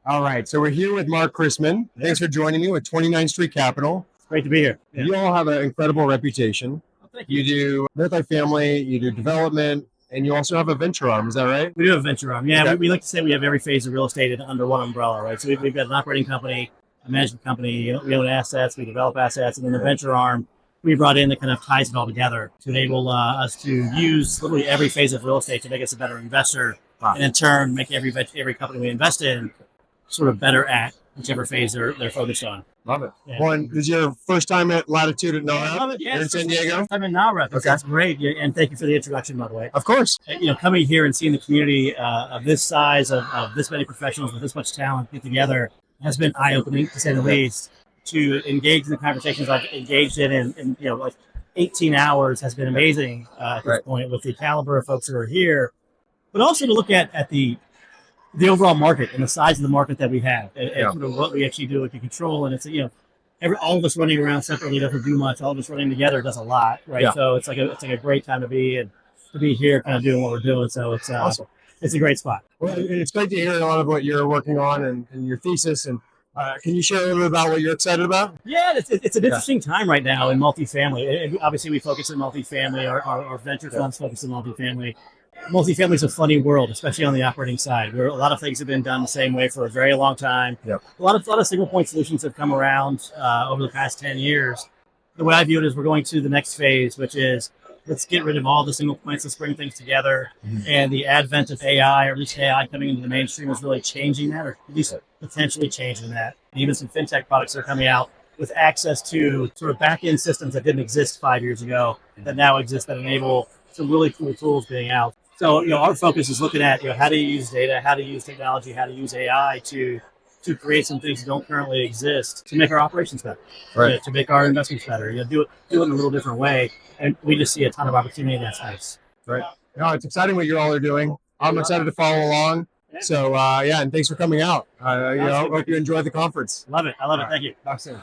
All right, so we're here with Mark Chrisman. Thanks for joining me with 29th Street Capital. It's great to be here. Yeah. You all have an incredible reputation. Oh, thank you. You do multifamily, you do development, and you also have a venture arm. Is that right? We do have a venture arm. Yeah, Okay. we like to say we have every phase of real estate under one umbrella, right? So we've got an operating company, a management company, we own assets, we develop assets, and then the venture arm we brought in that kind of ties it all together to enable us to use literally every phase of real estate to make us a better investor, and in turn make every company we invest in sort of better at whichever phase they're focused on. Love it. Yeah. One, this is your first time at Latitude at I love NARA it. Yeah, here in San Diego? I'm in Nara. Okay. That's great. Yeah, and thank you for the introduction, by the way. Of course. Coming here and seeing the community of this size, of this many professionals with this much talent get together has been eye-opening, to say the least. To engage in the conversations I've engaged in like 18 hours has been amazing at this point with the caliber of folks who are here, but also to look at the overall market and the size of the market that we have and sort of what we actually do, we can control. And it's, all of us running around separately doesn't do much. All of us running together does a lot, right? Yeah. So it's like a great time to be here, kind of doing what we're doing. So it's awesome. It's a great spot. Well, it's great to hear a lot of what you're working on and your thesis. And can you share a little bit about what you're excited about? Yeah, it's an interesting time right now in multifamily. Obviously, we focus on multifamily. Our venture funds focus on multifamily. Multifamily is a funny world, especially on the operating side, where a lot of things have been done the same way for a very long time. Yep. A lot of single point solutions have come around over the past 10 years. The way I view it is we're going to the next phase, which is let's get rid of all the single points, let's bring things together. Mm-hmm. And the advent of AI, or at least AI coming into the mainstream, is really changing that, or at least potentially changing that. And even some fintech products are coming out with access to sort of back-end systems that didn't exist 5 years ago that now exist, that enable some really cool tools being out. So, our focus is looking at, how do you use data, how to use technology, how to use AI to create some things that don't currently exist to make our operations better, right? To make our investments better, do it in a little different way. And we just see a ton of opportunity in that space. Right. No, it's exciting what you all are doing. I'm excited to follow along. Yeah. So, and thanks for coming out. Hope you enjoy the conference. Love it. I love it. Thank you. Talk soon.